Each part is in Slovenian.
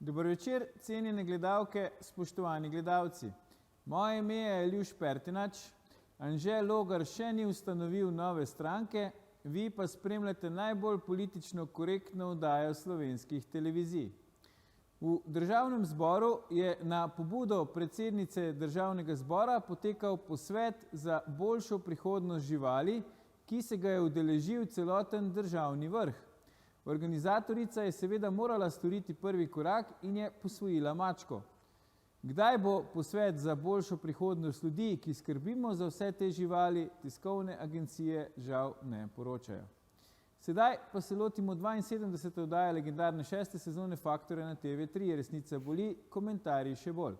Dober večer, cenjene gledalke, spoštovani gledalci. Moje ime je Ljuš Pertinač, Anže Logar še ni ustanovil nove stranke, vi pa spremljate najbolj politično korektno oddajo slovenskih televizij. V Državnem zboru je na pobudo predsednice Državnega zbora potekal posvet za boljšo prihodnost živali, ki se ga je udeležil celoten državni vrh. Organizatorica je seveda morala storiti prvi korak in je posvojila mačko. Kdaj bo posvet za boljšo prihodnost ljudi, ki skrbimo za vse te živali, tiskovne agencije žal ne poročajo. Sedaj pa se lotimo 72. oddaje legendarne 6. sezone Faktorja na TV3. Resnica boli, komentarji še bolj.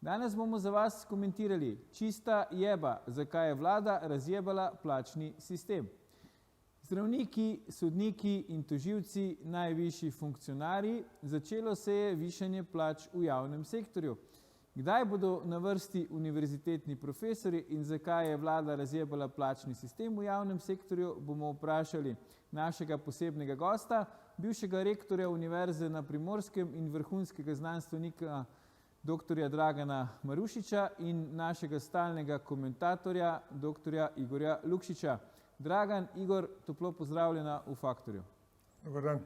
Danes bomo za vas komentirali čista jeba, zakaj je vlada razjebala plačni sistem. Zdravniki, sodniki in tožilci, najvišji funkcionarji, začelo se je višanje plač v javnem sektorju. Kdaj bodo na vrsti univerzitetni profesori in zakaj je vlada razjebala plačni sistem v javnem sektorju, bomo vprašali našega posebnega gosta, bivšega rektorja Univerze na Primorskem in vrhunskega znanstvenika dr. Dragana Marušiča in našega stalnega komentatorja dr. Igorja Lukšiča. Dragan, Igor, toplo pozdravljena v Faktorju. Dobar dan.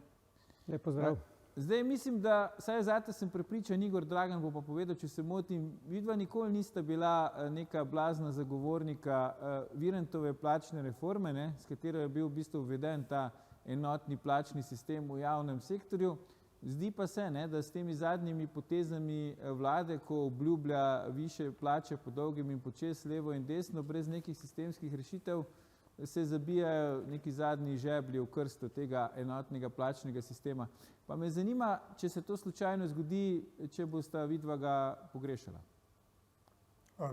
Lep pozdrav. Zdaj mislim, da, saj zate sem prepričan, Igor, Dragan bo pa povedal, če se motim, vidva nikoli nista bila neka blazna zagovornika Virantove plačne reforme, ne, s katero je bil v bistvu uveden ta enotni plačni sistem v javnem sektorju. Zdi pa se, ne, da s temi zadnjimi potezami vlade, ko obljublja više plače po dolgem in počez, levo in desno, brez nekih sistemskih rešitev, se zabijajo neki zadnji žeblji v krsto tega enotnega plačnega sistema. Pa me zanima, če se to slučajno zgodi, če bosta vidva ga pogrešala.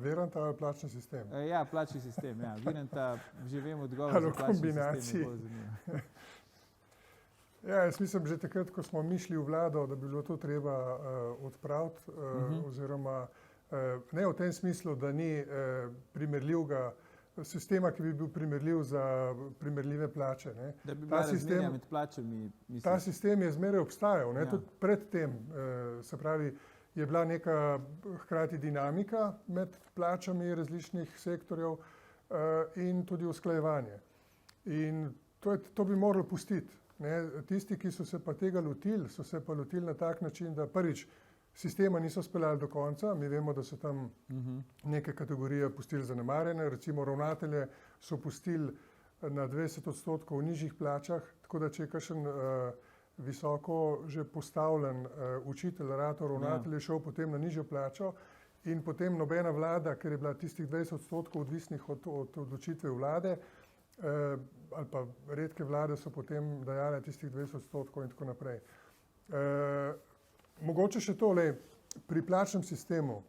Viranta plačni sistem? Ja, plačni sistem, ja. Viranta, že vem odgovor za plačni sistem, ne bolj zanima. Ja, jaz mislim, že takrat, ko smo mi šli v vlado, da bi bilo to treba odpraviti, oziroma ne v tem smislu, da ni primerljivega sistema, ki bi bil primerljiv za primerljive plače. Ne. Da bi bila razmerja med plačami, misliš? Ta sistem je zmeraj obstajal, ne. Tudi predtem, se pravi, je bila neka hkrati dinamika med plačami različnih sektorjev in tudi usklajevanje. In to bi moralo pustiti. Ne. Tisti, ki so se pa tega lotili, so se pa lotili na tak način, da prvič sistema niso speljali do konca. Mi vemo, da so tam neke kategorije pustili zanemarjene, recimo ravnatelje so pustili na 20% nižjih plačah, tako da če je kakšen visoko že postavljen učitelj, ravnatelj je šel potem na nižjo plačo in potem nobena vlada, ker je bila tistih 20% odvisnih od odločitve vlade, ali pa redke vlade so potem dajale tistih 20% in tako naprej. Mogoče še tole, pri plačnem sistemu,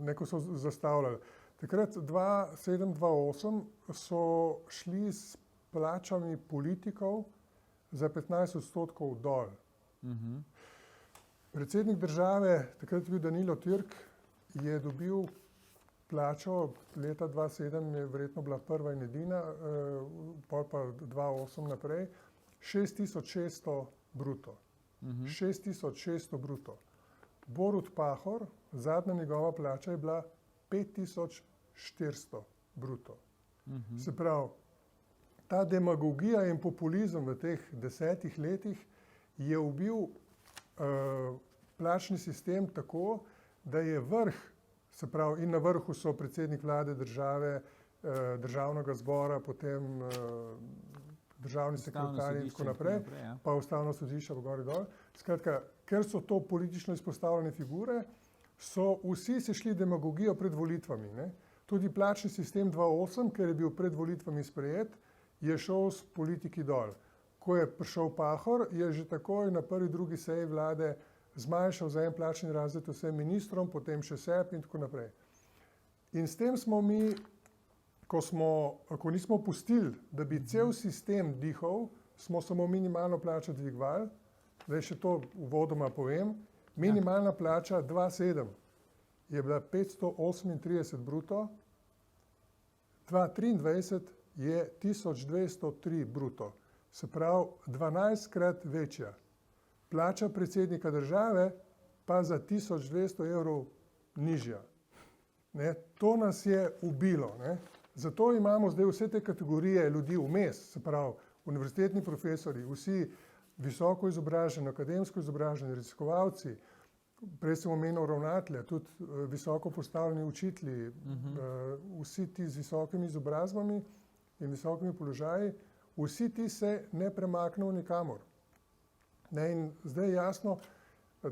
neko so zastavljali. Takrat 2007-2008 so šli s plačami politikov za 15% dol. Predsednik države, takrat je bil Danilo Türk, je dobil plačo, leta 2007 je verjetno bila prva in edina, pol pa 2008 naprej, 6600 bruto. 6600 bruto. Borut Pahor, zadnja njegova plača je bila 5400 bruto. Se pravi, ta demagogija in populizem v teh 10 letih je ubil plačni sistem tako, da je vrh, se pravi, in na vrhu so predsednik vlade države, državnega zbora, potem državni sekretar in tako naprej, pa ustavno sodišče pa gor in dol. Skratka, ker so to politično izpostavljene figure, so vsi se šli demagogijo pred volitvami. Ne. Tudi plačni sistem 2008, ker je bil pred volitvami sprejet, je šel s politiki dol. Ko je prišel Pahor, je že takoj na prvi, drugi seji vlade zmanjšal za en plačni razred vsem ministrom, potem še sebi in tako naprej. In s tem smo mi, ko nismo pustili, da bi cel sistem dihal, smo samo minimalno plačo dvigovali. Zdaj še to uvodoma povem. Minimalna plača 2007 je bila 538 bruto, 2023 je 1203 bruto. se pravi 12-krat večja. Plača predsednika države pa za 1200 evrov nižja. Ne, to nas je ubilo. Ne. Zato imamo zdaj vse te kategorije ljudi vmes, se pravi univerzitetni profesori, vsi visoko izobraženi, akademsko izobraženi, raziskovalci, prej sem omenil ravnatelje, tudi visoko postavljeni učitelji, vsi ti z visokimi izobrazbami in visokimi položaji, vsi ti se ne premaknejo nikamor. Ne, in zdaj je jasno,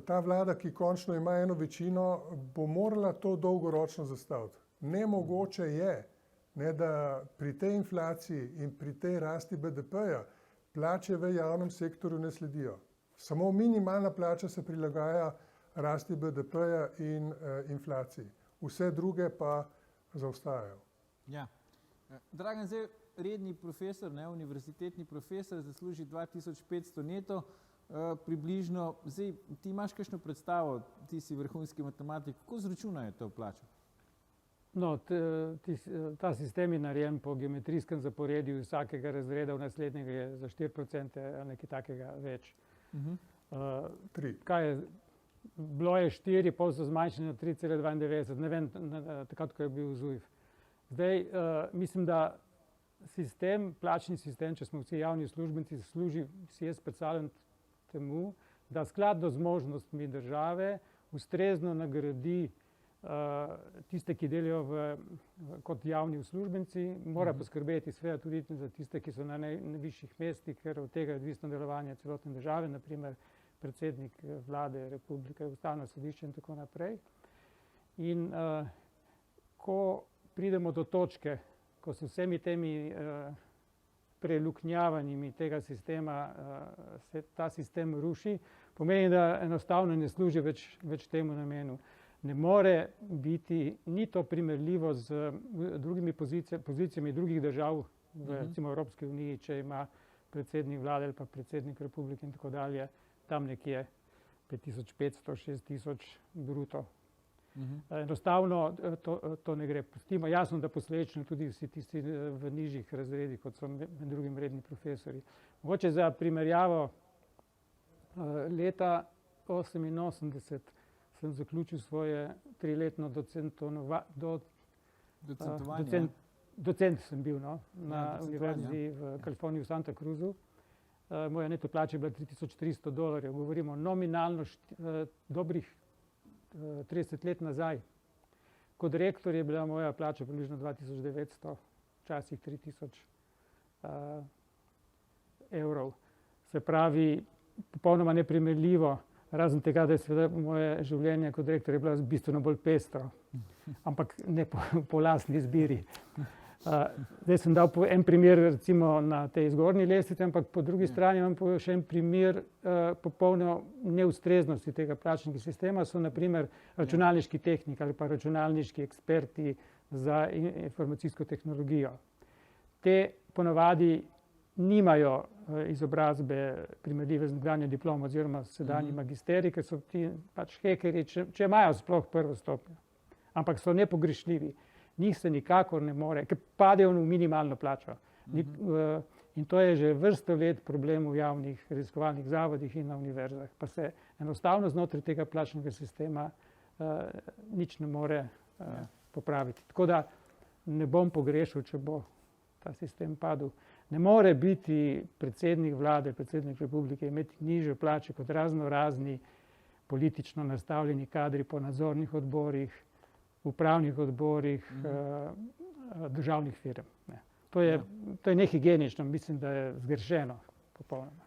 ta vlada, ki končno ima eno večino, bo morala to dolgoročno zastaviti. Nemogoče je, ne, da pri tej inflaciji in pri tej rasti BDP-ja plače v javnem sektorju ne sledijo. Samo minimalna plača se prilagaja rasti BDP-ja in inflaciji. Vse druge pa zaostajajo. Ja. Dragan, zdaj redni profesor, ne, univerzitetni profesor, zasluži 2500 neto, približno. Zdaj, ti imaš kakšno predstavo, ti si vrhunski matematik, kako izračunajo to plačo? No, ta sistem je narejen po geometrijskem zaporedju vsakega razreda, v naslednjega je za 4% ali nekaj takega več. 3. Kaj je? Bilo je 4, pol so zmanjšali na 3,92, ne vem, takrat, ko je bil ZUJF. Zdaj, mislim, da plačni sistem, če smo vsi javni uslužbenci, služi, si jaz predstavljam temu, da skladno z možnostmi države ustrezno nagradi tiste, ki delajo kot javni uslužbenci, mora poskrbeti seveda tudi za tiste, ki so na najvišjih mestih, ker od tega je odvisno delovanje celotne države, naprimer predsednik vlade republike, Ustavno sodišče in tako naprej. In ko pridemo do točke, ko se vsemi temi preluknjavanjimi tega sistema se ta sistem ruši, pomeni, da enostavno ne služi več temu namenu. Ne more biti ni to primerljivo z drugimi pozicijami drugih držav v recimo Evropski uniji, če ima predsednik vlade ali pa predsednik republike in tako dalje, tam nekje 5500–6000 bruto. Enostavno to ne gre. Pustimo jasno, da posledično tudi vsi tisti v nižjih razredih, kot so med drugim redni profesori. Mogoče za primerjavo, leta 1988 sem zaključil svoje 3-letno docent sem bil, no, na univerzi v Kaliforniji v Santa Cruzu. Moja neto plača je bila $3300. Govorimo nominalno dobrih 30 let nazaj. Kot rektor je bila moja plača približno 2900, včasih 3000 evrov. Se pravi, popolnoma neprimerljivo, razen tega, da je seveda moje življenje kot rektor je bilo bistveno bolj pestro, ampak ne po lastni izbiri. Zdaj sem dal en primer recimo na tej zgornji lestvici, ampak po drugi strani imam še en primer popolne neustreznosti tega plačnega sistema, so na primer računalniški tehnik ali pa računalniški eksperti za informacijsko tehnologijo. Te ponavadi nimajo izobrazbe primerljive z nekdanjo diplomo oziroma sedanji magisterij, ker so ti pač hekerji, če imajo sploh prvo stopnjo, ampak so nepogrešljivi. Njih se nikakor ne more, ker padejo v minimalno plačo. In to je že vrsto let problem v javnih raziskovalnih zavodih in na univerzah. Pa se enostavno znotraj tega plačnega sistema nič ne more popraviti. Tako da ne bom pogrešal, če bo ta sistem padel. Ne more biti predsednik vlade, predsednik republike imeti nižje plače kot razni politično nastavljeni kadri po nadzornih odborih, upravnih odborih državnih firm. To je nehigienično, mislim, da je zgrešeno popolnoma.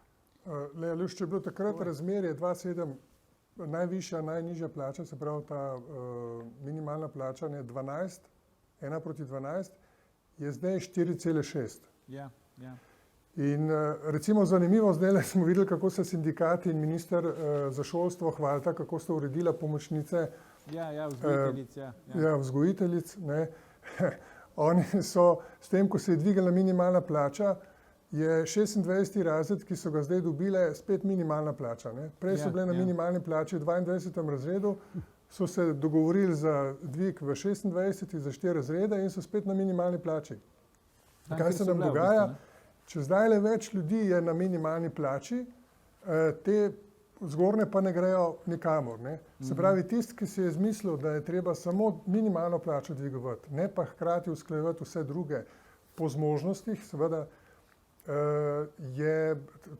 Aljoš, če je bilo takrat razmerje 2,7 najvišja, najnižja plača, se pravi ta minimalna plača, 12, 1:12, je zdaj 4,6. Ja. In recimo zanimivo, zdaj smo videli, kako se sindikati in minister za šolstvo hvalita, kako sta uredila pomočnice. Vzgojiteljic. Vzgojiteljic, ne. Oni so s tem, ko se je dvigala minimalna plača, je 26. razred, ki so ga zdaj dobile, spet minimalna plača. Ne. Prej so bile na minimalni plači v 22. razredu, so se dogovorili za dvig v 26. za 4 razrede in so spet na minimalni plači. Kaj se nam dogaja? če zdaj le več ljudi je na minimalni plači, te zgornje pa ne grejo nikamor. Ne? Se pravi, tisti, ki si je izmislil, da je treba samo minimalno plačo dvigovati, ne pa hkrati usklajevati vse druge po zmožnostih, seveda je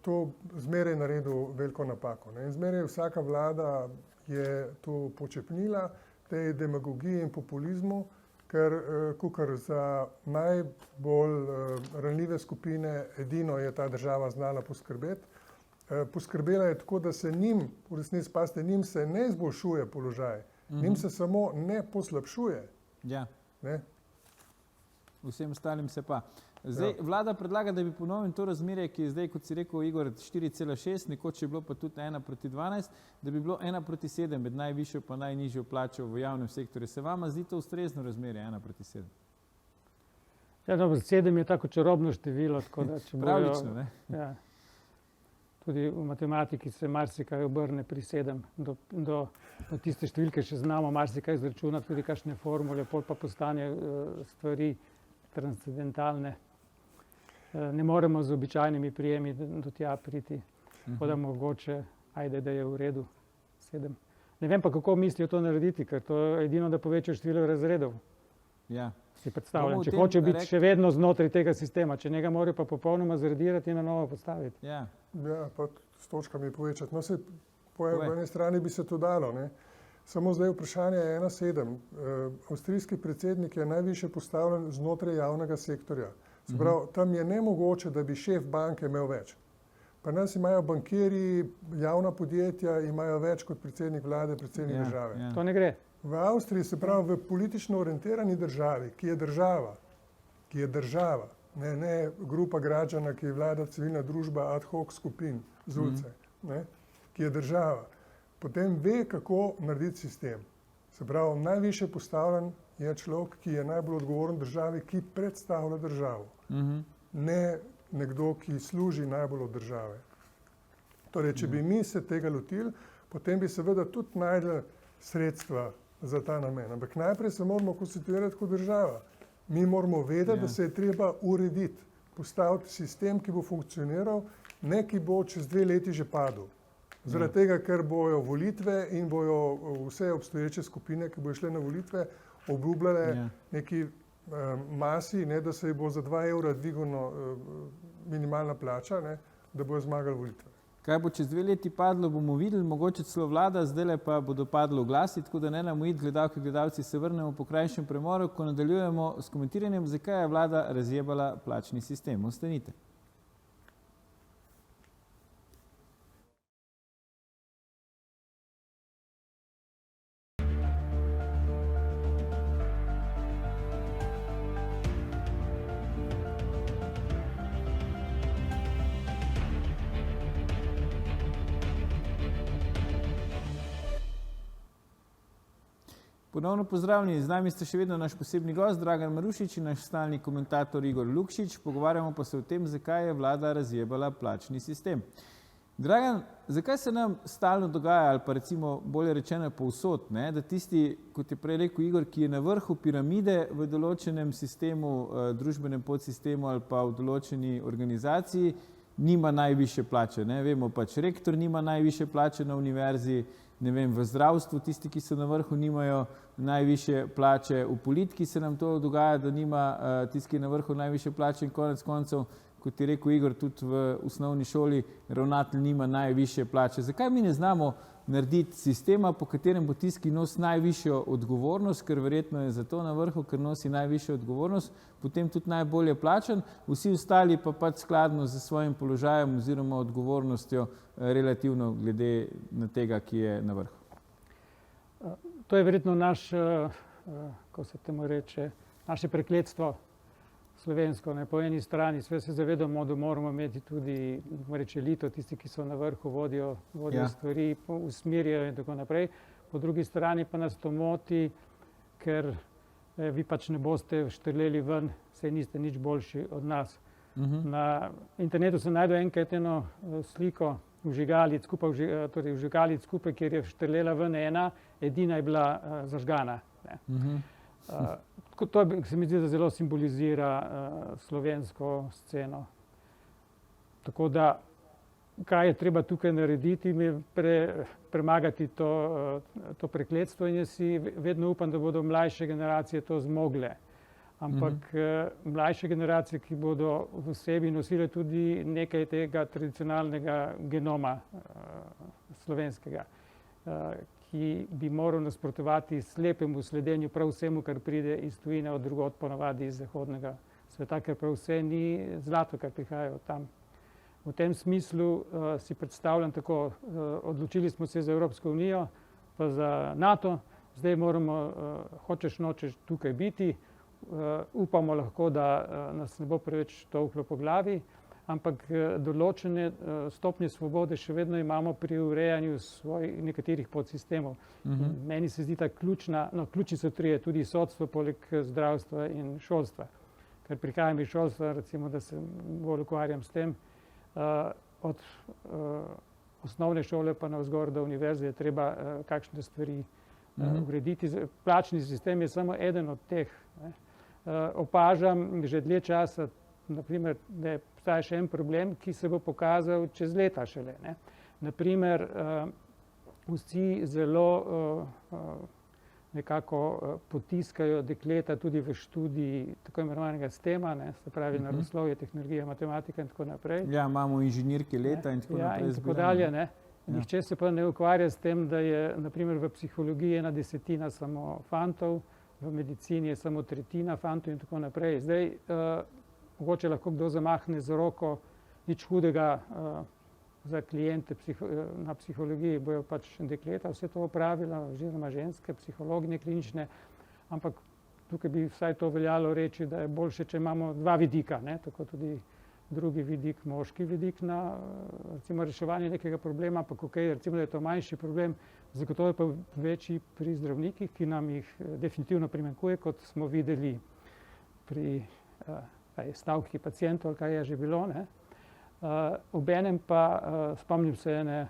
to zmeraj naredil veliko napako. Ne? In zmeraj vsaka vlada je to počepnila, tej demagogiji in populizmu, ker kakor za najbolj ranljive skupine edino je ta država znala poskrbeti. Poskrbela je tako, da se njim, v resnici paste, njim se ne izboljšuje položaj, njim se samo ne poslabšuje. Ja. Ne? Vsem ostalim se pa. Zdaj, vlada predlaga, da bi ponovim to razmerje, ki je zdaj, kot si rekel, Igor, 4,6, nekoč je bilo pa tudi 1:12, da bi bilo 1:7 med najvišjo pa najnižjo plačo v javnem sektorju. Se vama zdi to ustrezno razmerje 1:7? Ja, dobro, 7 je tako čarobno število, tako da če bojo... Pravlično, ne? Ja. Tudi v matematiki se marsikaj obrne pri 7. Do tiste številke še znamo marsikaj izračunati, tudi kakšne formule, pol pa postane stvari transcendentalne. Ne moremo z običajnimi prijemi do tja priti, tako da mogoče, ajde, da je v redu 7. Ne vem pa, kako mislijo to narediti, ker to je edino, da povečajo število razredov. Ja. Si predstavljam, če hoče biti še vedno znotraj tega sistema, če njega morajo pa popolnoma zredirati in na novo postaviti. Ja. Ja, pa s točkami povečati. No, se po eni strani bi se to dalo, ne. Samo zdaj vprašanje je 1:7. Avstrijski predsednik je najviše postavljen znotraj javnega sektorja. Se pravi, tam je nemogoče, da bi šef banke imel več. Pri nas imajo bankirji, javna podjetja imajo več kot predsednik vlade, predsednik države. Ja. To ne gre. V Avstriji, se pravi v politično orientirani državi, ki je država, ne grupa građana, ki je vlada, civilna družba, ad hoc skupin z ulice, ne, ki je država, potem ve, kako narediti sistem. Se pravi, najviše postavljen je človek, ki je najbolj odgovoren državi, ki predstavlja državo. Ne nekdo, ki služi najbolj od države. Torej, če bi mi se tega lotili, potem bi seveda tudi našli sredstva za ta namen. Ampak najprej se moramo konstituirati kot država. Mi moramo vedeti, da se je treba urediti, postaviti sistem, ki bo funkcioniral, ne ki bo čez 2 leti že padel. Zaradi tega, ker bojo volitve in bojo vse obstoječe skupine, ki bojo šle na volitve, obljubljale neki masi, ne, da se ji bo za 2 evra dvignila minimalna plača, ne, da bojo zmagali volitve. Kaj bo čez 2 leti padlo, bomo videli, mogoče celo vlada, zdajle pa bodo padli oglasi, tako da ne nam ujiti, gledalke, gledalci, se vrnemo po krajšem premoru, ko nadaljujemo s komentiranjem, zakaj je vlada razjebala plačni sistem. Ostanite. Ponovno pozdravljeni, z nami ste še vedno naš posebni gost, Dragan Marušič in naš stalni komentator Igor Lukšič. Pogovarjamo pa se o tem, zakaj je vlada razjebala plačni sistem. Dragan, zakaj se nam stalno dogaja, ali pa recimo bolje rečeno povsod, ne, da tisti, kot je prej rekel Igor, ki je na vrhu piramide v določenem sistemu, družbenem podsistemu ali pa v določeni organizaciji, nima najvišje plače. Ne? Vemo pač, rektor nima najvišje plače na univerzi, ne vem, v zdravstvu tisti, ki so na vrhu, nimajo najvišje plače, v politiki se nam to dogaja, da nima tisti, ki je na vrhu, najvišje plače in konec koncev, kot je rekel Igor, tudi v osnovni šoli ravnatelj nima najvišje plače. Zakaj mi ne znamo narediti sistema, po katerem bo tisti, ki nosi najvišjo odgovornost, ker verjetno je zato na vrhu, ker nosi najvišjo odgovornost, potem tudi najbolje plačan, vsi ostali pa pač skladno z svojim položajem oziroma odgovornostjo relativno glede na tega, ki je na vrhu. To je verjetno ko se temu reče, naše prekletstvo slovensko. Ne? Po eni strani sve se zavedamo, da moramo imeti tudi elito, tisti, ki so na vrhu, vodijo stvari, usmerjajo in tako naprej. Po drugi strani pa nas to moti, ker vi pač ne boste štrleli ven, saj niste nič boljši od nas. Na internetu sem najdel enkrat eno sliko vžigalic skupaj, kjer je štrlela ven ena, edina je bila zažgana. To se mi zdi, da zelo simbolizira slovensko sceno. Tako da, kaj je treba tukaj narediti, je premagati to prekletstvo in jaz si vedno upam, da bodo mlajše generacije to zmogle. Ampak mlajše generacije, ki bodo v sebi nosile tudi nekaj tega tradicionalnega genoma slovenskega, ki bi moral nasprotovati slepemu sledenju prav vsemu, kar pride iz tujine, od drugod, ponavadi iz zahodnega sveta, ker prav vse ni zlato, kar prihaja od tam. V tem smislu si predstavljam tako, odločili smo se za Evropsko unijo, pa za NATO, zdaj moramo, hočeš nočeš, tukaj biti. Upamo lahko, da nas ne bo preveč tolklo po glavi, ampak določene stopnje svobode še vedno imamo pri urejanju nekaterih podsistemov. Meni se zdi ta ključni so trije, tudi sodstvo, poleg zdravstva in šolstva. Ker prihajam iz šolstva, recimo, da se bolj ukvarjam s tem, od osnovne šole pa navzgor do univerze je treba kakšne stvari urediti. Plačni sistem je samo eden od teh. Opažam že dlje časa, naprimer, da obstaja še en problem, ki se bo pokazal čez leta šele. Naprimer, vsi zelo nekako potiskajo dekleta tudi v študiji tako imenovanega STEM-a, se pravi naravoslovje, tehnologija, matematika in tako naprej. Ja, imamo inženirke leta in tako naprej. Ja, in tako dalje. Nihče se pa ne ukvarja s tem, da je naprimer v psihologiji 1/10 samo fantov, v medicini je samo 1/3 fantov in tako naprej. Zdaj, mogoče lahko kdo zamahne z roko, nič hudega za kliente na psihologiji, bojo pač dekleta vse to opravila, oziroma ženske, psihologinje klinične, ampak tukaj bi vsaj to veljalo reči, da je boljše, če imamo dva vidika, tako tudi drugi vidik, moški vidik na recimo reševanje nekega problema, ampak recimo, da je to manjši problem, zagotovo je pa večji pri zdravnikih, ki nam jih definitivno primanjkuje, kot smo videli pri stavki pacientov, ali kaj je že bilo. Obenem pa spomnim se ene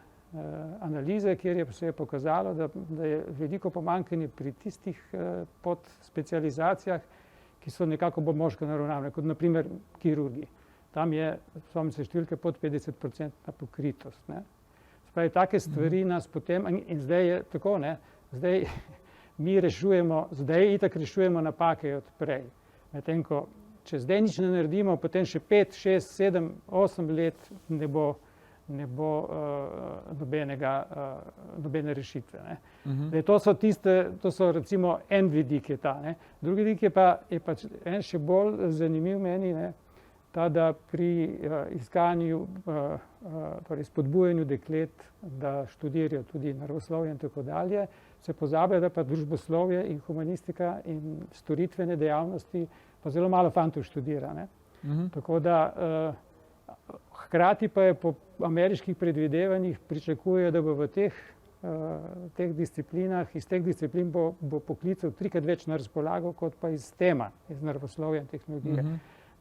analize, kjer se je pokazalo, da je veliko pomanjkanje pri tistih podspecializacijah, ki so nekako bolj moško naravnane, kot naprimer kirurgi. Tam je, spomnim se številke, pod 50% pokritost. Spravi, take stvari nas potem, in zdaj je tako, zdaj mi itak rešujemo napake od prej. Medtem ko, če zdaj nič ne naredimo, potem še 5, 6, 7, 8 let ne bo nobene rešitve. To so recimo en vidik je ta. Drugi vidik je pa en še bolj zanimiv meni, ta, da pri iskanju, torej spodbujanju deklet, da študirajo tudi naravoslovje in tako dalje, se pozablja, da pa družboslovje in humanistika in storitvene dejavnosti pa zelo malo fantov študira. Tako da hkrati pa je po ameriških predvidevanjih pričakujejo, da bo v teh disciplinah, iz teh disciplin bo poklicev 3-krat več na razpolago, kot pa iz STEM-a, iz naravoslovja in tehnologije.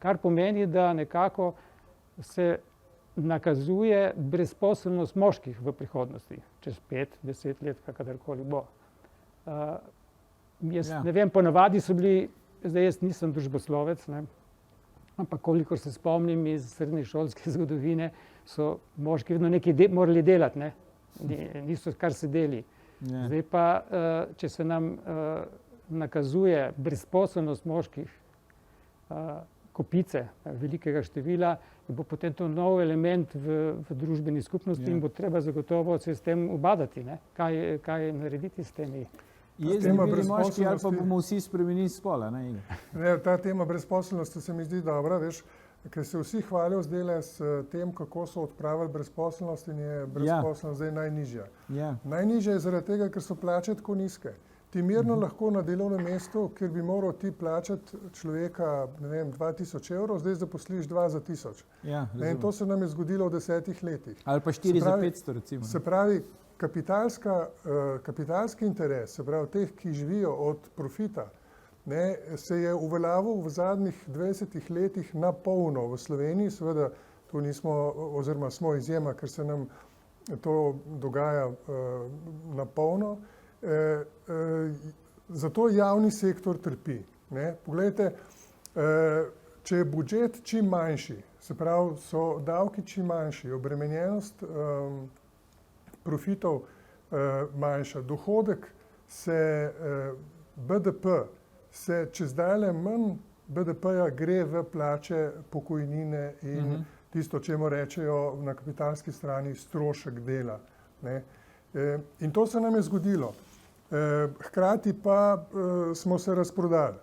Kar pomeni, da nekako se nakazuje brezposelnost moških v prihodnosti, čez 5-10 let, kadarkoli bo. Jaz ne vem, ponavadi so bili, zdaj jaz nisem družboslovec, ampak kolikor se spomnim iz srednješolske zgodovine, so moški vedno nekaj morali delati, niso kar sedeli. Zdaj pa, če se nam nakazuje brezposelnost moških, kopice velikega števila, bo potem to nov element v družbeni skupnosti in bo treba zagotovo se s tem ubadati. Kaj narediti s temi? Jezni bili moški ali pa bomo vsi spremenili spola? Ta tema brezposelnosti se mi zdi dobra, veš, ker se vsi hvalijo zdajle s tem, kako so odpravili brezposelnost in je brezposelnost zdaj najnižja. Najnižja je zaradi tega, ker so plače tako nizke. Ti mirno lahko na delovnem mestu, kjer bi moral ti plačati človeka, 2000 evrov, zdaj zaposliš 2 za 1000. In to se nam je zgodilo v 10 letih. Ali pa 4 za 500 recimo. Se pravi, kapitalski interes, se pravi teh, ki živijo od profita, se je uveljavil v zadnjih 20 letih na polno v Sloveniji. Seveda tu nismo, oziroma smo izjema, ker se nam to dogaja na polno. Zato javni sektor trpi. Poglejte, če je budžet čim manjši, se pravi, so davki čim manjši, obremenjenost profitov manjša, dohodek se, BDP se čez dalje manj BDP-ja gre v plače, pokojnine in tisto, čemu rečejo na kapitalski strani strošek dela. Ne. In to se nam je zgodilo. Hkrati pa smo se razprodali.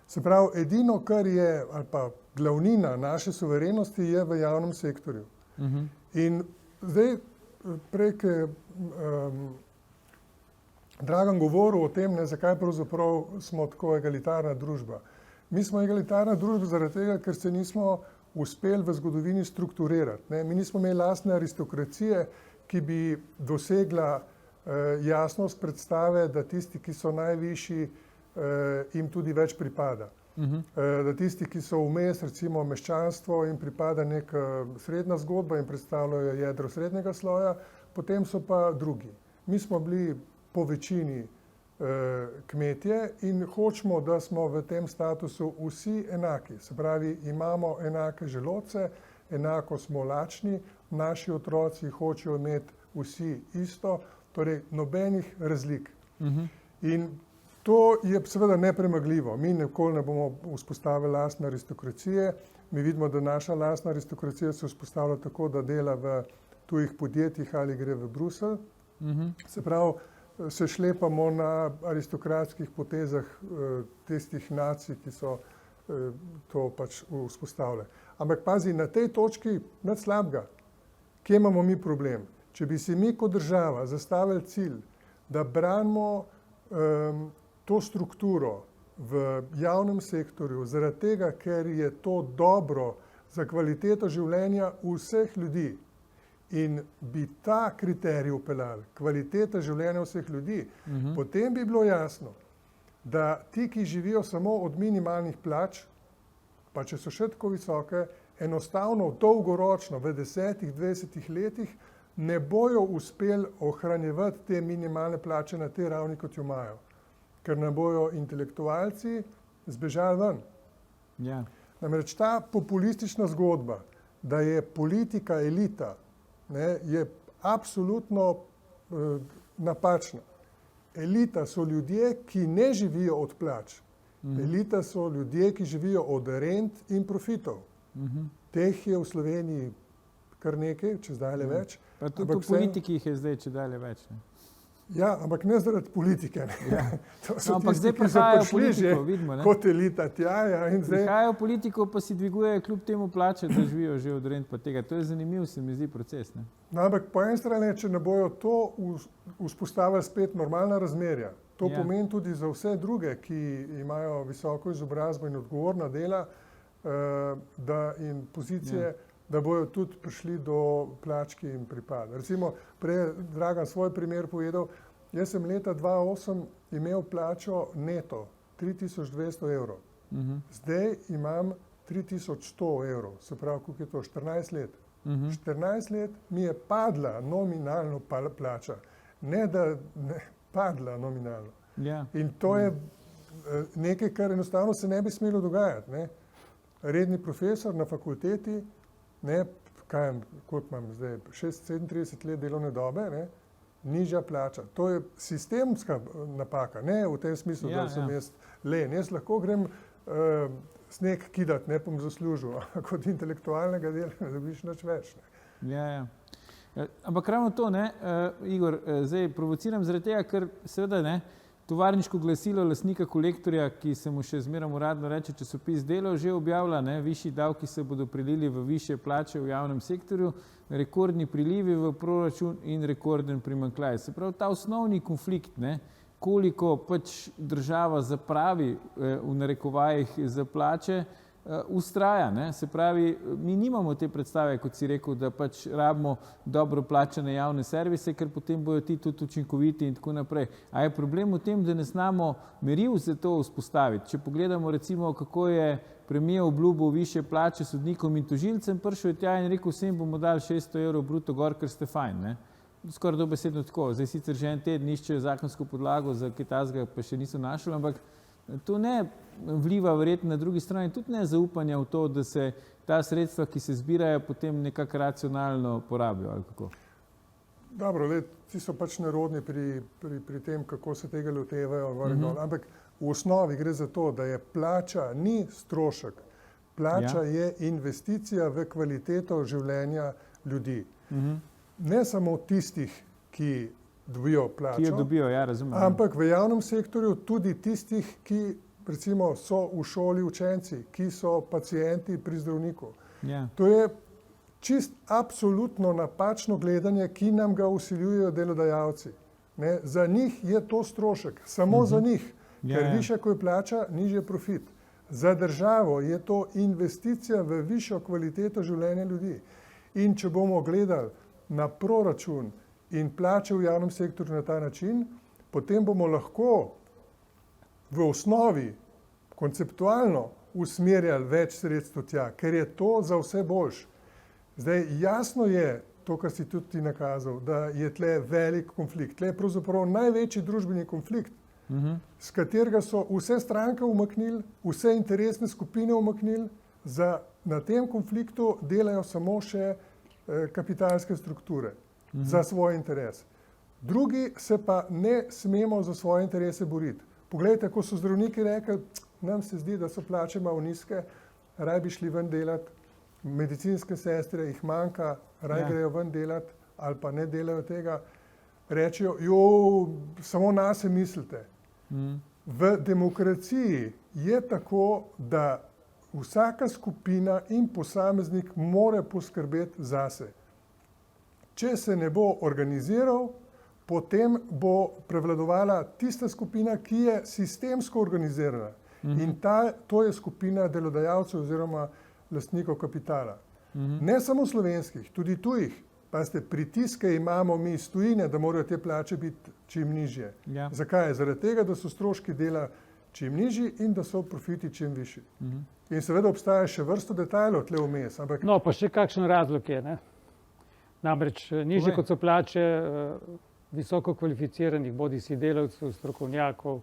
Se pravi, edino, kar je, ali pa glavnina naše suverenosti je v javnem sektorju. In zdaj, prek Dragan govoril o tem, ne, zakaj pravzaprav smo tako egalitarna družba. Mi smo egalitarna družba zaradi tega, ker se nismo uspeli v zgodovini strukturirati. Ne. Mi nismo imeli lastne aristokracije, ki bi dosegla jasnost predstave, da tisti, ki so najvišji, jim tudi več pripada. Da tisti, ki so vmes, recimo meščanstvo, jim pripada neka srednja zgodba in predstavljajo jedro srednjega sloja, potem so pa drugi. Mi smo bili po večini kmetje in hočemo, da smo v tem statusu vsi enaki. Se pravi, imamo enake želodce, enako smo lačni, naši otroci hočejo imeti vsi isto, torej nobenih razlik. In to je seveda nepremagljivo. Mi nikoli ne bomo vzpostavili lastne aristokracije. Mi vidimo, da naša lastna aristokracija se vzpostavlja tako, da dela v tujih podjetjih ali gre v Bruselj. Se pravi, se šlepamo na aristokratskih potezah tistih nacij, ki so to pač vzpostavile. Ampak pazi, na tej točki nič slabega. Kje imamo mi problem? Če bi si mi kot država zastavili cilj, da branimo to strukturo v javnem sektorju zaradi tega, ker je to dobro za kvaliteto življenja vseh ljudi in bi ta kriterij upeljali, kvaliteta življenja vseh ljudi, potem bi bilo jasno, da ti, ki živijo samo od minimalnih plač, pa če so še tako visoke, enostavno dolgoročno v 10-20 letih ne bojo uspeli ohranjevati te minimalne plače na tej ravni, kot jo imajo. Ker ne bojo intelektualci zbežali ven. Ja. Namreč ta populistična zgodba, da je politika elita, ne, je absolutno napačna. Elita so ljudje, ki ne živijo od plač. Elita so ljudje, ki živijo od rent in profitov. Teh je v Sloveniji kar nekaj, če zdaj več. Pa tudi v politiki jih je zdaj če dalje več. Ne? Ja, ampak ne zaradi politike. Ne. Ja. To so ampak tisti, zdaj ki so prišli že vidimo, kot elita tja. Ja, in zdaj... Prihajajo v politiko, pa si dvigujejo kljub temu plače, da živijo že od rent pa tega. To je zanimiv, se mi zdi, proces. Ne? No, ampak po eni strani, če ne bojo to vzpostavili spet normalna razmerja, to pomeni tudi za vse druge, ki imajo visoko izobrazbo in odgovorna dela in pozicije, da bojo tudi prišli do plač, ki jim pripada. Recimo, prej je Dragan svoj primer povedal, jaz sem leta 2008 imel plačo neto 3200 evrov. Zdaj imam 3100 evrov, se pravi, koliko je to, 14 let. 14 let mi je padla nominalno plača, ne da ne padla nominalno. Ja. In to je nekaj, kar enostavno se ne bi smelo dogajati. Ne? Redni profesor na fakulteti, ne, koliko imam zdaj, 37 let delovne dobe, ne, nižja plača. To je sistemska napaka, ne v tem smislu, da sem jaz len. Jaz lahko grem sneg kidati, ne bom zaslužil, ampak od intelektualnega dela ne dobiš nič več. Ne. Ja. Ampak ravno to, ne, Igor, zdaj provociram zaradi tega, ker seveda ne, tovarniško glasilo lastnika Kolektorja, ki se mu še zmeraj uradno reče časopis Delo, že objavlja, ne, višji davki se bodo prilili v višje plače v javnem sektorju, rekordni prilivi v proračun in rekorden primanjkljaj. Se pravi, ta osnovni konflikt, ne, koliko pač država zapravi v narekovajih za plače, ustraja, ne? Se pravi, mi nimamo te predstave, kot si rekel, da pač rabimo dobro plačane javne servise, ker potem bojo ti tudi učinkoviti in tako naprej. A je problem v tem, da ne znamo meril za to vzpostaviti? Če pogledamo recimo, kako je premier obljubil višje plače sodnikom in tožilcem, prišel je tja in rekel, vsem bomo dali 600 evrov bruto gor, ker ste fajn. Ne? Skoraj dobesedno tako. Zdaj sicer že en teden iščejo zakonsko podlago za kaj takega, pa še niso našli, ampak to ne vliva verjetno na drugi strani tudi nezaupanja v to, da se ta sredstva, ki se zbirajo, potem nekako racionalno porabijo, ali kako? Dobro, ti so pač nerodni pri tem, kako se tega lotevajo, ampak v osnovi gre za to, da je plača ni strošek. Plača je investicija v kvaliteto življenja ljudi. Ne samo tistih, ki dobijo plačo, Ki jo dobijo, ja, razumem. ampak v javnem sektorju tudi tistih, ki recimo so v šoli učenci, ki so pacienti pri zdravniku. Ja. To je čist absolutno napačno gledanje, ki nam ga vsiljujejo delodajalci. Ne? Za njih je to strošek, samo za njih, ker višja ko je plača, nižji profit. Za državo je to investicija v višjo kvaliteto življenja ljudi. In če bomo gledali na proračun in plače v javnem sektorju na ta način, potem bomo lahko v osnovi konceptualno usmerjali več sredstev tja, ker je to za vse boljše. Zdaj, jasno je to, kar si tudi ti nakazal, da je tle velik konflikt. Tle je pravzaprav največji družbeni konflikt, s katerega so vse stranke umaknili, vse interesne skupine umaknili, na tem konfliktu delajo samo še kapitalske strukture za svoj interes. Drugi se pa ne smemo za svoje interese boriti. Poglejte, ko so zdravniki rekli, nam se zdi, da so plače malo nizke, raj bi šli ven delati, medicinske sestre jih manjka, raj grejo ven delati ali pa ne delajo tega, rečejo, samo na se mislite. V demokraciji je tako, da vsaka skupina in posameznik mora poskrbeti zase. Če se ne bo organiziral, potem bo prevladovala tista skupina, ki je sistemsko organizirana. In to je skupina delodajalcev oziroma lastnikov kapitala. Ne samo slovenskih, tudi tujih. Pazite, pritiske imamo mi iz tujine, da morajo te plače biti čim nižje. Ja. Zakaj? Zaradi tega, da so stroški dela čim nižji in da so profiti čim višji. In seveda obstaja še vrsto detajlov tle vmes. Ampak... No, pa še kakšen razlog je, ne? Namreč nižje kot so plače visoko kvalificiranih, bodisi delavcev, strokovnjakov,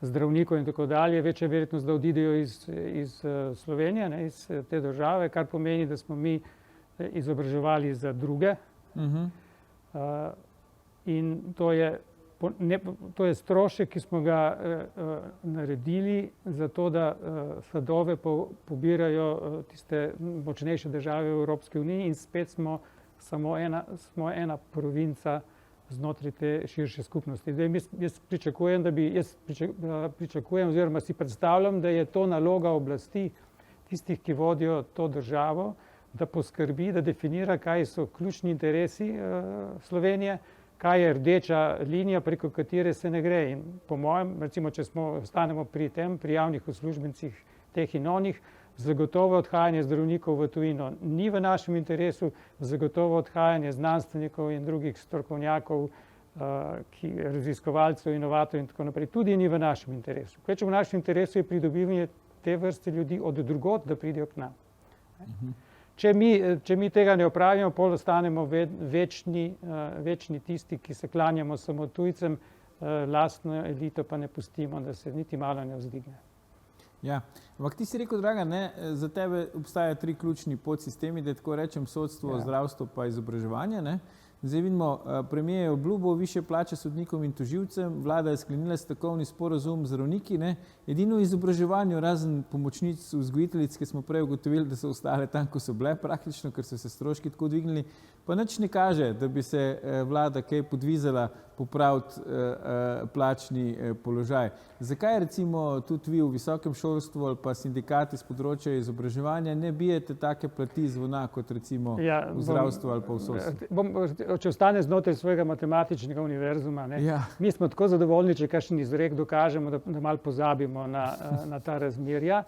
zdravnikov in tako dalje, večja verjetnost, da odidejo iz Slovenije, ne, iz te države, kar pomeni, da smo mi izobraževali za druge. In to je strošek, ki smo ga naredili zato, da sadove pobirajo tiste močnejše države v Evropski uniji in spet smo ena provinca znotraj te širše skupnosti. Jaz pričakujem oziroma si predstavljam, da je to naloga oblasti, tistih, ki vodijo to državo, da poskrbi, da definira, kaj so ključni interesi Slovenije, kaj je rdeča linija, preko katere se ne gre. In po mojem, recimo, če ostanemo pri javnih uslužbencih, teh in onih, zagotovo odhajanje zdravnikov v tujino ni v našem interesu, zagotovo odhajanje znanstvenikov in drugih strokovnjakov, raziskovalcev, inovatorjev in tako naprej, tudi ni v našem interesu. V našem interesu je pridobivanje te vrste ljudi od drugod, da pridejo k nam. Če mi tega ne opravimo, pol ostanemo večni tisti, ki se klanjamo samo tujcem, lastno elito pa ne pustimo, da se niti malo ne vzdigne. Ja, ampak ti si rekel, Dragan, za tebe obstajajo 3 ključni podsistemi, da tako rečem, sodstvo, zdravstvo pa izobraževanje. Ne? Zdaj vidimo, premier je obljubil višje plače sodnikom in tožilcem, vlada je sklenila stavkovni sporazum z zdravniki, ne? Edino v izobraževanju, razen pomočnic vzgojiteljic, ki smo prej ugotovili, da so ostale tam, ko so bile praktično, ker so se stroški tako dvignili, pa nič ne kaže, da bi se vlada kaj podvizala popraviti plačni položaj. Zakaj recimo tudi vi v visokem šolstvu ali pa sindikati z področja izobraževanja ne bijete take plati zvona kot recimo v zdravstvu ali pa v sodstvu? Če ostane znotraj svojega matematičnega univerzuma, ne? Mi smo tako zadovoljni, če kakšen izrek dokažemo, da malo pozabimo na ta razmerja.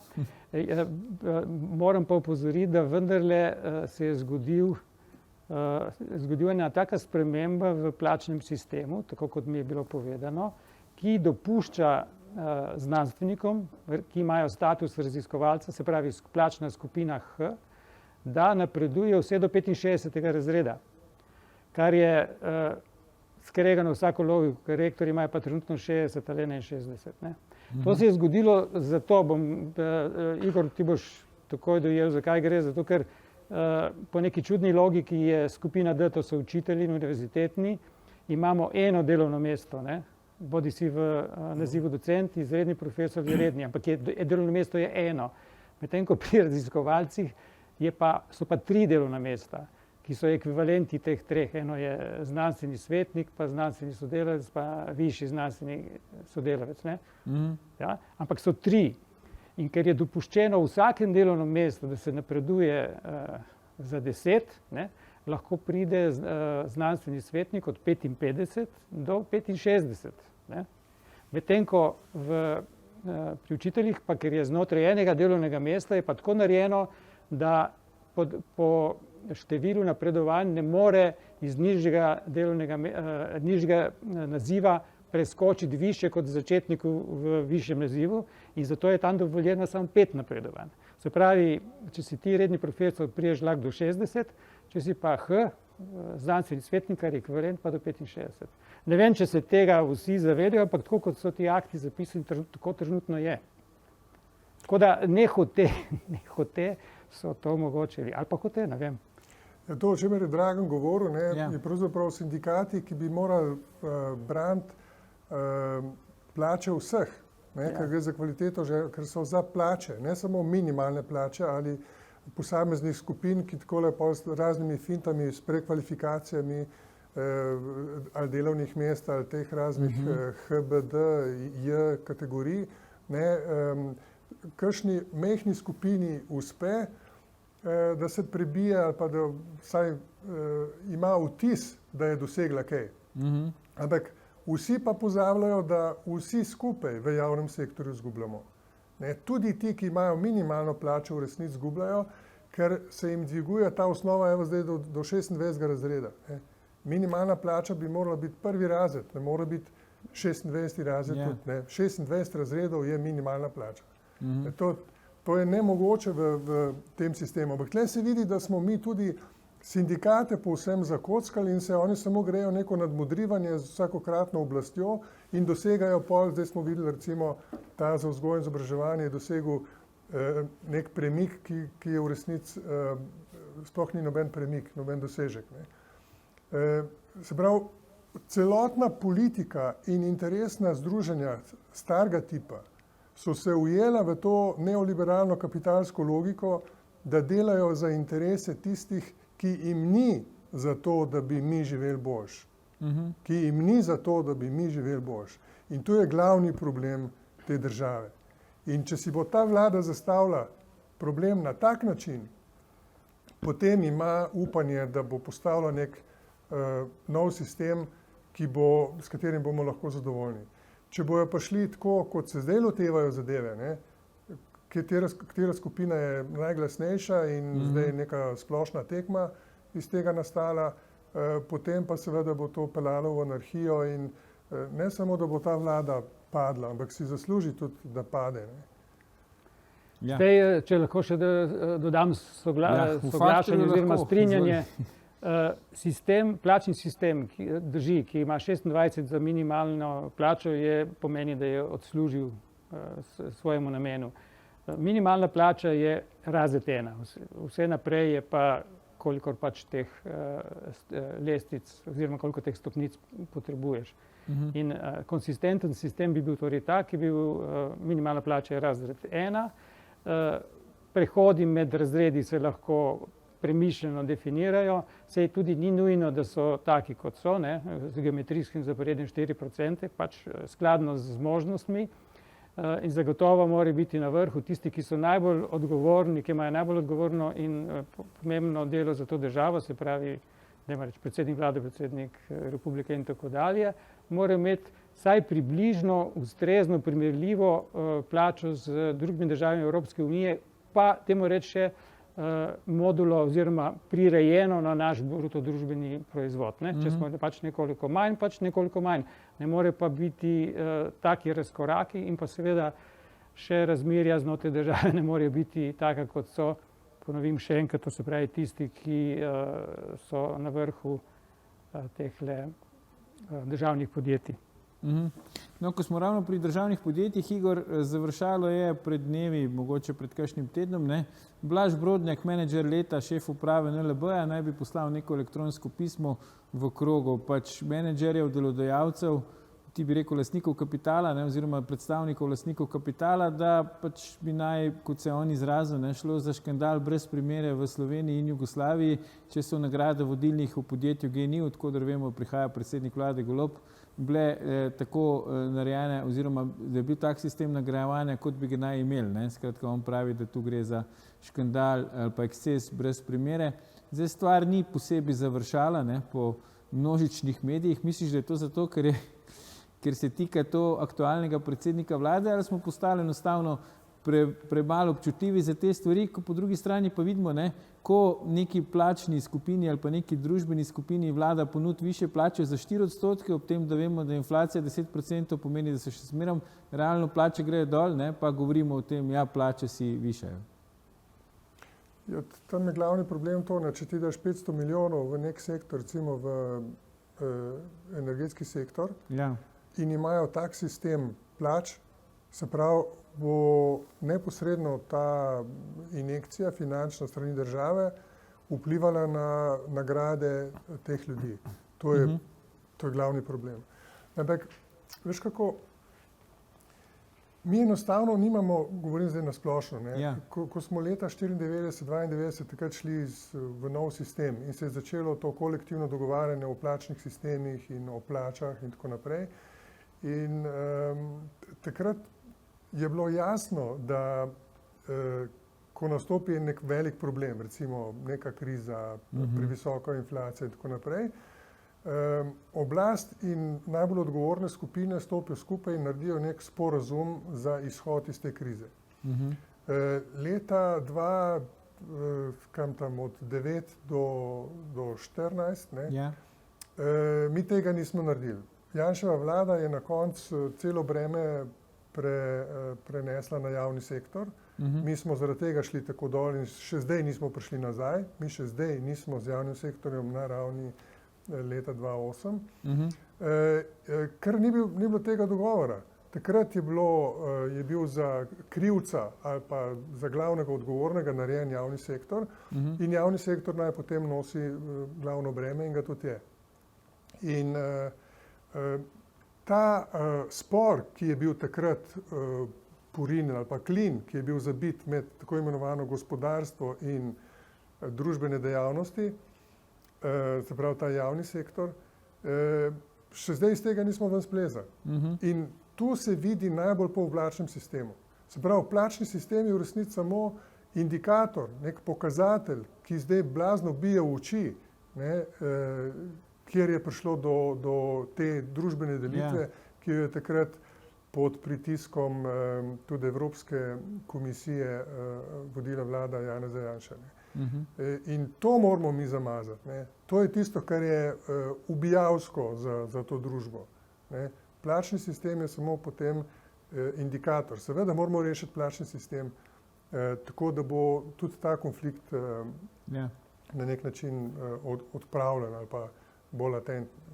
Moram pa opozoriti, da vendarle se je zgodila ena taka sprememba v plačnem sistemu, tako kot mi je bilo povedano, ki dopušča znanstvenikom, ki imajo status raziskovalca, se pravi plačna skupina H, da napredujejo vse do 65. razreda, kar je skregano vsako logiko, ker rektorji imajo pa trenutno 60 ali 61. Ne? To se je zgodilo zato, Igor, ti boš takoj dojel, zakaj gre, zato ker po neki čudni logiki je skupina D, to so učitelji univerzitetni, imamo eno delovno mesto, ne? Bodi si v nazivu docent, izredni profesor, redni, ampak delovno mesto je eno. Medtem ko pri raziskovalcih so pa 3 delovna mesta, ki so ekvivalenti teh 3. Eno je znanstveni svetnik, pa znanstveni sodelavec, pa višji znanstveni sodelavec. Ne? Ja? Ampak so 3. In ker je dopuščeno v vsakem delovnem mestu, da se napreduje za 10, ne, lahko pride znanstveni svetnik od 55 do 65. Ne. Medtem ko pri učiteljih, pa ker je znotraj enega delovnega mesta, je pa tako narejeno, da po številu napredovanj ne more iz nižjega naziva preskočiti više kot začetniku v višjem nazivu in zato je tam dovoljeno samo 5 napredovanj. Se pravi, če si ti redni profesor, priješ lahko do 60, če si pa znanstveni svetnik, kar je ekvivalent, pa do 65. Ne vem, če se tega vsi zavedajo, ampak tako kot so ti akti zapisani, tako trenutno je. Tako da nehote so to omogočili, ali pa hote, ne vem. To, o čemer je Dragan govoril, je pravzaprav sindikati, ki bi morali braniti plače vseh, ker gre za kvaliteto, ker so za plače, ne samo minimalne plače ali posameznih skupin, ki takole s raznimi fintami, s prekvalifikacijami ali delovnih mest ali teh raznih HBD, J kategorij, kakšni mehni skupini uspe, da se prebije ali pa da vsaj ima vtis, da je dosegla kaj. Ampak vsi pa pozabljajo, da vsi skupaj v javnem sektorju izgubljamo. Tudi ti, ki imajo minimalno plačo, v resnici izgubljajo, ker se jim dviguje ta osnova zdaj do 26. razreda. Minimalna plača bi morala biti 1. razred, ne mora biti 26. razred. 26 razredov je minimalna plača. To je nemogoče v tem sistemu. Ampak tukaj se vidi, da smo mi tudi sindikate povsem zakockali in se oni samo grejo neko nadmudrivanje z vsakokratno oblastjo in dosegajo pol, zdaj smo videli recimo ta za vzgojo in izobraževanje je dosegel nek premik, ki je v resnici sploh ni noben premik, noben dosežek. Se pravi, celotna politika in interesna združenja starega tipa so se ujela v to neoliberalno kapitalsko logiko, da delajo za interese tistih, ki jim ni za to, da bi mi živeli boljše. Ki jim ni za to, da bi mi živeli boljše. In to je glavni problem te države. In če si bo ta vlada zastavila problem na tak način, potem ima upanje, da bo postavila nek nov sistem, s katerim bomo lahko zadovoljni. Če bojo pa šli tako, kot se zdaj lotevajo zadeve, katera skupina je najglasnejša in zdaj je neka splošna tekma iz tega nastala, potem pa seveda bo to peljalo v anarhijo in ne samo, da bo ta vlada padla, ampak si zasluži tudi, da pade. Zdaj, če lahko še dodam soglašanje oziroma strinjanje, plačni sistem, ki ima 26 za minimalno plačo, pomeni, da je odslužil svojemu namenu. Minimalna plača je razred 1, vse naprej je pa kolikor pač teh lestvic oziroma koliko teh stopnic potrebuješ. In konsistenten sistem bi bil torej tak, ki bi bil minimalna plača je razred 1, prehodi med razredi se lahko premišljeno definirajo, saj tudi ni nujno, da so taki, kot so, z geometrijskim zaporedjem 4%, pač skladno z zmožnostmi. In zagotovo mora biti na vrhu tisti, ki so najbolj odgovorni, ki imajo najbolj odgovorno in pomembno delo za to državo, se pravi, predsednik vlade, predsednik republike in tako dalje, morajo imeti vsaj približno ustrezno primerljivo plačo z drugimi državami Evropske unije, pa temu reči še modulo oziroma prirejeno na naš bruto družbeni proizvod. Če smo pač nekoliko manj, ne more pa biti taki razkoraki in pa seveda še razmerja znotraj države ne morejo biti taka, kot so, ponovim še enkrat, to se pravi tisti, ki so na vrhu tehle državnih podjetij. No, ko smo ravno pri državnih podjetjih, Igor, završalo je pred dnevi, mogoče pred kakšnim tednom, ne? Blaž Brodnjak, menedžer leta, šef uprave NLB-ja, naj bi poslal neko elektronsko pismo v krogu pač menedžerjev, delodajalcev, ti bi rekel lastnikov kapitala, ne, oziroma predstavnikov lastnikov kapitala, da pač bi naj, kot se on izrazil, ne, šlo za škandal brez primere v Sloveniji in Jugoslaviji, če so nagrade vodilnih v podjetju GEN-I, odkudar vemo, prihaja predsednik vlade Golob, bile tako narejene, oziroma da je bil tak sistem nagrajevanja, kot bi ga naj imeli. Ne. Skratka, on pravi, da tu gre za škandal ali pa eksces brez primere. Zdaj stvar ni posebej završala, ne, po množičnih medijih. Misliš, da je to zato, ker se tika to aktualnega predsednika vlade, ali smo postali enostavno premalo občutljivi za te stvari, ko po drugi strani pa vidimo, ne, ko neki plačni skupini ali pa neki družbeni skupini vlada ponudi više plače za 4%, ob tem, da vemo, da inflacija 10% pomeni, da se še zmerom realno plače grejo dol, ne, pa govorimo o tem, ja, plače si višajo. Ja, tam je glavni problem to, ne, če ti daš 500 milijonov v nek sektor, recimo v energetski sektor, Ja. in imajo tak sistem plač, se pravi, bo neposredno ta injekcija finančna strani države vplivala na nagrade teh ljudi. To je glavni problem. Ampak, veš kako, mi enostavno nimamo, govorim zdaj na splošno, ne, Ja. ko smo leta 94-92 takrat šli v nov sistem in se je začelo to kolektivno dogovarjanje o plačnih sistemih in o plačah in tako naprej. In takrat je bilo jasno, da ko nastopi nek velik problem, recimo neka kriza, previsoka inflacija in tako naprej, oblast in najbolj odgovorne skupine stopijo skupaj in naredijo nek sporazum za izhod iz te krize. Leta od 9 do 14, ne, Ja. mi tega nismo naredili. Janševa vlada je na koncu celo breme prenesla na javni sektor. Mi smo zaradi tega šli tako dol in še zdaj nismo prišli nazaj. Mi še zdaj nismo z javnim sektorjem na ravni leta 2008. Ker ni bilo tega dogovora. Takrat je bil za krivca ali pa za glavnega odgovornega narejen javni sektor in javni sektor naj potem nosi glavno breme in ga tudi je. In ta spor, ki je bil takrat porinjen ali pa klin, ki je bil zabit med tako imenovano gospodarstvo in družbene dejavnosti, se pravi ta javni sektor, še zdaj iz tega nismo ven splezali. In tu se vidi najbolj po plačnem sistemu. Se pravi, plačni sistem je v resnici samo indikator, nek pokazatelj, ki zdaj blazno bije v oči, ne, kjer je prišlo do te družbene delitve, ki jo je takrat pod pritiskom tudi Evropske komisije vodila vlada Janeza Janše. In to moramo mi zamazati. Ne. To je tisto, kar je ubijalsko za to družbo. Ne. Plačni sistem je samo potem indikator. Seveda moramo rešiti plačni sistem tako, da bo tudi ta konflikt na nek način odpravljen ali pa bolj latenten.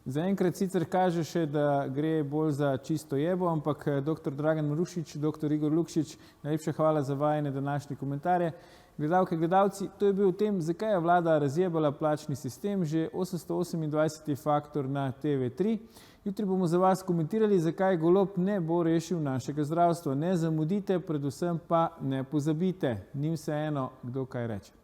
Zaenkrat sicer kaže še, da gre bolj za čisto jebo, ampak dr. Dragan Marušič, dr. Igor Lukšič, najlepša hvala za vajine današnje komentarje. Gledalke, gledalci, to je bil o tem, zakaj je vlada razjebala plačni sistem, že 828. faktor na TV3. Jutri bomo za vas komentirali, zakaj Golob ne bo rešil našega zdravstva. Ne zamudite, predvsem pa ne pozabite. Ni vseeno, kdo kaj reče.